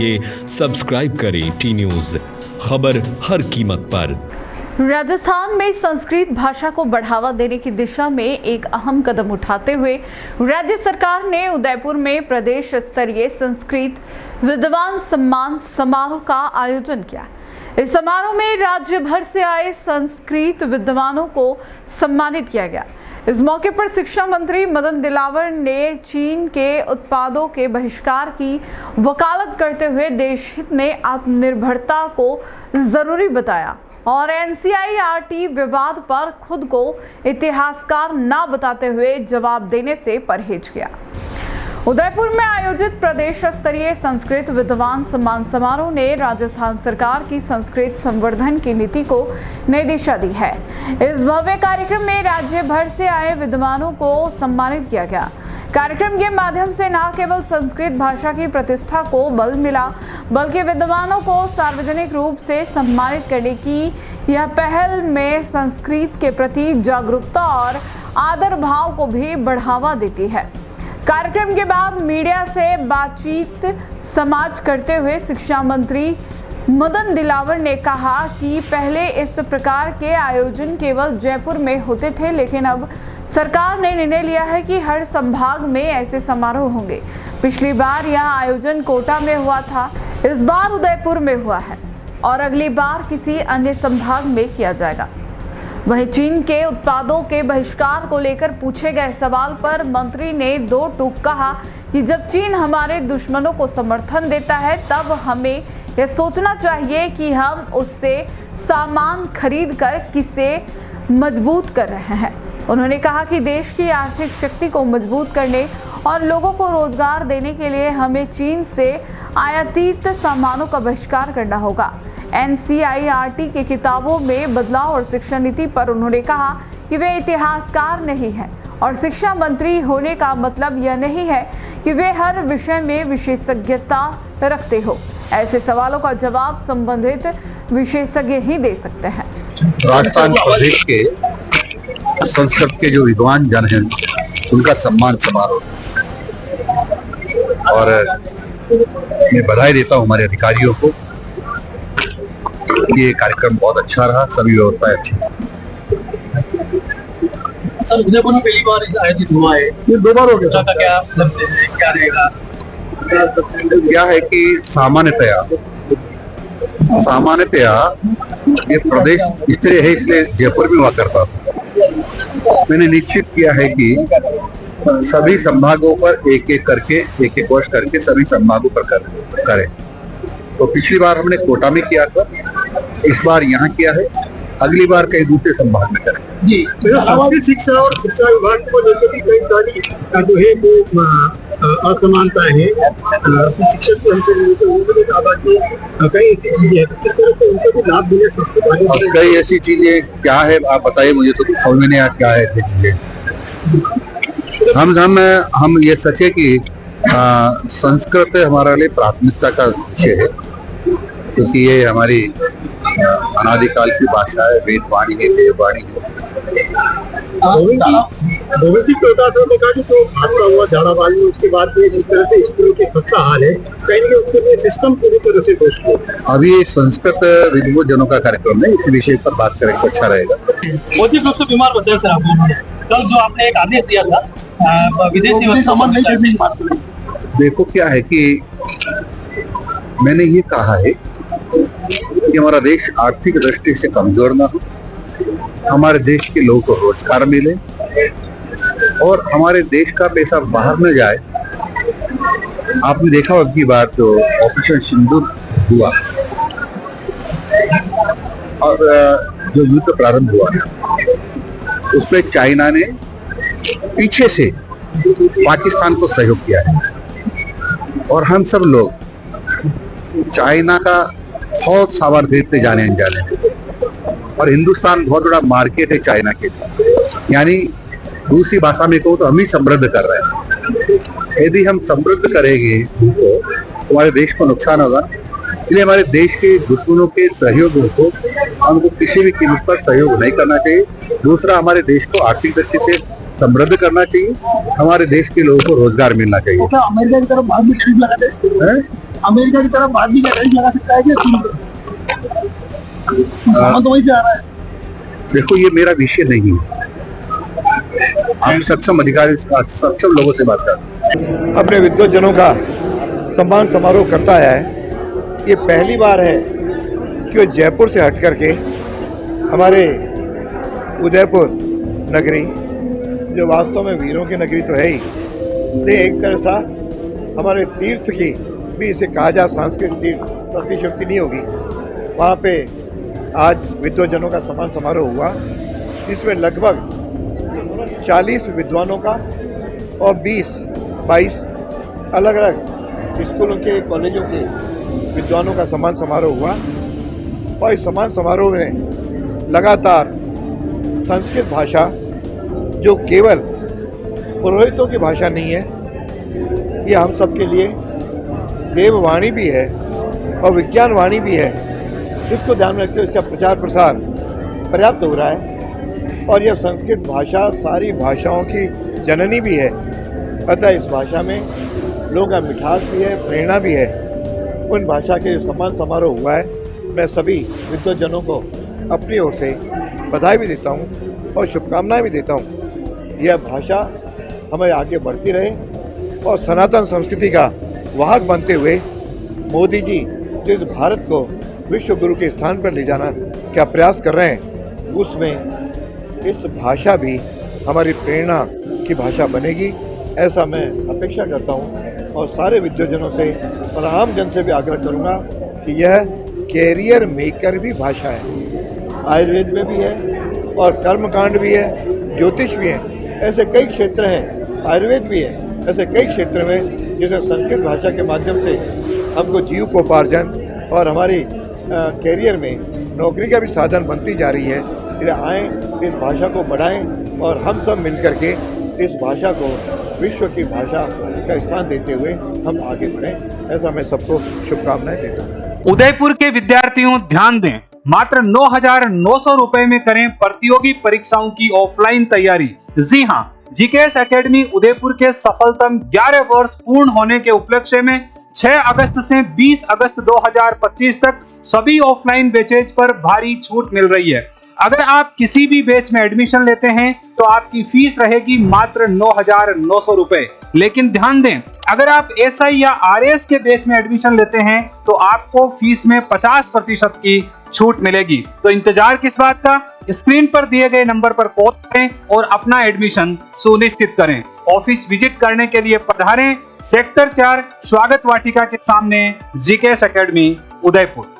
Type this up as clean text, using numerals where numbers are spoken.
लिए सब्सक्राइब करें T news, खबर हर कीमत पर। राजस्थान में संस्कृत भाषा को बढ़ावा देने की दिशा में एक अहम कदम उठाते हुए राज्य सरकार ने उदयपुर में प्रदेश स्तरीय संस्कृत विद्वान सम्मान समारोह का आयोजन किया। इस समारोह में राज्य भर से आए संस्कृत विद्वानों को सम्मानित किया गया। इस मौके पर शिक्षा मंत्री मदन दिलावर ने चीन के उत्पादों के बहिष्कार की वकालत करते हुए देश हित में आत्मनिर्भरता को जरूरी बताया और एनसीईआरटी विवाद पर खुद को इतिहासकार न बताते हुए जवाब देने से परहेज किया। उदयपुर में आयोजित प्रदेश स्तरीय संस्कृत विद्वान सम्मान समारोह ने राजस्थान सरकार की संस्कृत संवर्धन की नीति को नई दिशा दी है। इस भव्य कार्यक्रम में राज्य भर से आए विद्वानों को सम्मानित किया गया। कार्यक्रम के माध्यम से न केवल संस्कृत भाषा की प्रतिष्ठा को बल मिला, बल्कि विद्वानों को सार्वजनिक रूप से सम्मानित करने की यह पहल में संस्कृत के प्रति जागरूकता और आदर भाव को भी बढ़ावा देती है। कार्यक्रम के बाद मीडिया से बातचीत समाज करते हुए शिक्षा मंत्री मदन दिलावर ने कहा कि पहले इस प्रकार के आयोजन केवल जयपुर में होते थे, लेकिन अब सरकार ने निर्णय लिया है कि हर संभाग में ऐसे समारोह होंगे। पिछली बार यह आयोजन कोटा में हुआ था, इस बार उदयपुर में हुआ है और अगली बार किसी अन्य संभाग में किया जाएगा। वहीं चीन के उत्पादों के बहिष्कार को लेकर पूछे गए सवाल पर मंत्री ने दो टूक कहा कि जब चीन हमारे दुश्मनों को समर्थन देता है तब हमें यह सोचना चाहिए कि हम उससे सामान खरीद कर किसे मजबूत कर रहे हैं। उन्होंने कहा कि देश की आर्थिक शक्ति को मजबूत करने और लोगों को रोजगार देने के लिए हमें चीन से आयातित सामानों का बहिष्कार करना होगा। एनसीईआरटी की किताबों में बदलाव और शिक्षा नीति पर उन्होंने कहा कि वे इतिहासकार नहीं हैं और शिक्षा मंत्री होने का मतलब यह नहीं है कि वे हर विषय में विशेषज्ञता रखते हो। ऐसे सवालों का जवाब संबंधित विशेषज्ञ ही दे सकते हैं। राजस्थान प्रदेश के संस्कृत के जो विद्वान जन हैं उनका सम्मान समारोह, और मैं बधाई देता हूं हमारे अधिकारियों को। ये कार्यक्रम बहुत अच्छा रहा, सभी व्यवस्थाएं अच्छी। सर, उदयपुर में पहली बार आयोजित हुआ है, ये 2 बार हो गया। क्या रहेगा? क्या है कि सामान्यतया ये प्रदेश स्तरीय है, इसलिए जयपुर में हुआ करता था। मैंने निश्चित किया है कि सभी संभागों पर एक वर्ष करके सभी संभागों पर करें। तो पिछली बार हमने कोटा में किया था, इस बार यहाँ किया है, अगली बार कहीं दूसरे संभाग में करें। जी, संस्कृत शिक्षा और शिक्षा विभाग को लेकर भी कई सारी जो है वो असमानता है। शिक्षक को हमसे कई ऐसी चीजें हैं, किस तरह से उनको भी लाभ मिले संस्कृत। कई ऐसी चीजें क्या है आप बताइए मुझे, तो समझ में नहीं आता क्या है ऐसी चीजें। हम ये सच है कि संस्कृत हमारे लिए प्राथमिकता का विषय है, क्योंकि ये हमारी अनादिकाल की भाषा है, वेद वाणी है, देव वाणी है। गोविंद सिंह चौटाला ने कहा कि जो हादसा हुआ झाड़ावाली में, उसके बाद में जिस तरह से स्कूलों के खस्ता हाल है, कहीं ना कहीं उसके लिए सिस्टम पूरी तरह से दोष है। अभी संस्कृत विद्वजनों का कार्यक्रम है, इस विषय पर बात करें तो अच्छा रहेगा। भौतिक रूप से बीमार बताया सर आपने, कल जो आपने एक आदेश दिया था विदेशी वस्तु। देखो क्या है कि मैंने ये कहा है कि हमारा देश आर्थिक दृष्टि से कमजोर ना हो, हमारे देश के लोगों को रोजगार मिले और हमारे देश का पैसा बाहर न जाए। आपने देखा अब की बार जो ऑपरेशन सिंदूर हुआ और जो युद्ध प्रारंभ हुआ उसमें चाइना ने पीछे से पाकिस्तान को सहयोग किया है और हम सब लोग चाइना का बहुत सामान खरीदते जाने अनजाने, और हिंदुस्तान बहुत बड़ा मार्केट है चाइना के लिए। यानी दूसरी भाषा में कहूँ तो हम ही समृद्ध कर रहे हैं। यदि हम समृद्ध करेंगे तो हमारे देश को नुकसान होगा। इसलिए हमारे देश के दुश्मनों के सहयोगों को हमको किसी भी कीमत पर सहयोग नहीं करना चाहिए। दूसरा, हमारे देश को आर्थिक दृष्टि से समृद्ध करना चाहिए, हमारे देश के लोगों को रोजगार मिलना चाहिए। अमेरिका की तरफ अमेरिका की तरफ आदमी का रेट लगा सकता है कि सामान तो वहीं से आ रहा है। देखो, ये मेरा विषय नहीं है। आप सक्षम अधिकारी, सक्षम लोगों से बात कर। अपने विद्वजनों का सम्मान समारोह करता है। ये पहली बार है कि वो जयपुर से हट करके हमारे उदयपुर नगरी, जो वास्तव में वीरों की नगरी तो है ही, लेकिन एक तरह सा हमारे तीर्थ की भी इसे कहा जा, सांस्कृतिक तीर्थ अतिशयोक्ति नहीं होगी। वहाँ पे आज विद्वजनों का सम्मान समारोह हुआ, जिसमें लगभग 40 विद्वानों का और 20-22 अलग अलग स्कूलों के, कॉलेजों के विद्वानों का सम्मान समारोह हुआ। और इस सम्मान समारोह में लगातार संस्कृत भाषा, जो केवल पुरोहितों की भाषा नहीं है, ये हम सब के लिए देववाणी भी है और विज्ञान वाणी भी है, जिसको ध्यान में रखते हुए इसका प्रचार प्रसार पर्याप्त हो रहा है। और यह संस्कृत भाषा सारी भाषाओं की जननी भी है। अतः इस भाषा में लोगों का मिठास भी है, प्रेरणा भी है। उन भाषा के सम्मान समारोह हुआ है, मैं सभी विद्वजनों को अपनी ओर से बधाई भी देता हूँ और शुभकामनाएं भी देता हूँ। यह भाषा हमें आगे बढ़ती रहे और सनातन संस्कृति का वाहक बनते हुए मोदी जी जो इस भारत को विश्व गुरु के स्थान पर ले जाना क्या प्रयास कर रहे हैं, उसमें इस भाषा भी हमारी प्रेरणा की भाषा बनेगी, ऐसा मैं अपेक्षा करता हूँ। और सारे विद्वजनों से और आम जन से भी आग्रह करूँगा कि यह कैरियर मेकर भी भाषा है। आयुर्वेद में भी है और कर्मकांड भी है, ज्योतिष भी है, ऐसे कई क्षेत्र हैं, आयुर्वेद भी है, ऐसे कई क्षेत्र में जिसे संस्कृत भाषा के माध्यम से हमको जीविकोपार्जन और हमारी कैरियर में नौकरी का भी साधन बनती जा रही है। इसलिए आएँ, इस भाषा को बढ़ाएं और हम सब मिलकर के इस भाषा को विश्व की भाषा का स्थान देते हुए हम आगे बढ़ें, ऐसा मैं सबको शुभकामनाएं देता हूँ। उदयपुर के विद्यार्थियों ध्यान दें, मात्र 9,900 रुपए में करें प्रतियोगी परीक्षाओं की ऑफलाइन तैयारी। जी हाँ, जीकेएस एकेडमी उदयपुर के सफलतम 11 वर्ष पूर्ण होने के उपलक्ष्य में 6 अगस्त से 20 अगस्त 2025 तक सभी ऑफलाइन बैचेज पर भारी छूट मिल रही है। अगर आप किसी भी बैच में एडमिशन लेते हैं तो आपकी फीस रहेगी मात्र 9,900 रुपए। लेकिन ध्यान दें, अगर आप एसआई या आरएस के बैच में एडमिशन लेते हैं तो आपको फीस में 50% की छूट मिलेगी। तो इंतजार किस बात का, स्क्रीन पर दिए गए नंबर पर कॉल करें और अपना एडमिशन सुनिश्चित करें। ऑफिस विजिट करने के लिए पधारें, सेक्टर 4 स्वागत वाटिका के सामने, जीकेएस एकेडमी उदयपुर।